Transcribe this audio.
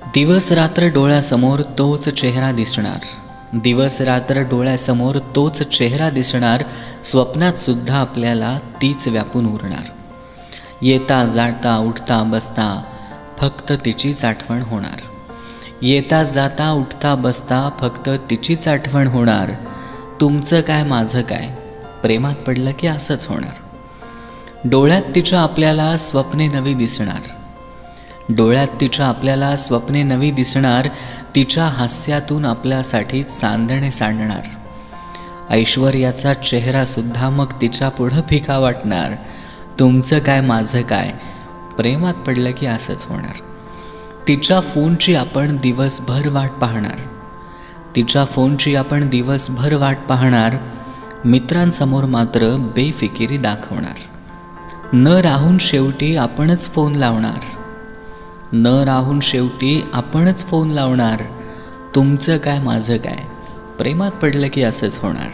दिवस रात्र डोळ्यासमोर तोच चेहरा दिसणार, दिवस रात्र डोळ्यासमोर तोच चेहरा दिसणार, स्वप्नात सुद्धा आपल्याला तीच व्यापून उरणार. येता जाता उठता बसता फक्त तिचीच आठवण होणार. येता जाता उठता बसता फक्त तिचीच आठवण होणार. तुमचं काय माझं काय, प्रेमात पडलं की असंच होणार. डोळ्यात तिच्या आपल्याला स्वप्ने नवी दिसणार, डोळ्यात तिच्या आपल्याला स्वप्ने नवी दिसणार. तिच्या हास्यातून आपल्यासाठी चांदणे सांडणार. ऐश्वर्याचा चेहरासुद्धा मग तिच्या पुढं फिका वाटणार. तुमचं काय माझं काय, प्रेमात पडलं की असंच होणार. तिच्या फोनची आपण दिवसभर वाट पाहणार, तिच्या फोनची आपण दिवसभर वाट पाहणार. मित्रांसमोर मात्र बेफिकिरी दाखवणार. न राहून शेवटी आपणच फोन लावणार, न राहून शेवटी आपणच फोन लावणार. तुमचं काय माझं काय, प्रेमात पडलं की असंच होणार.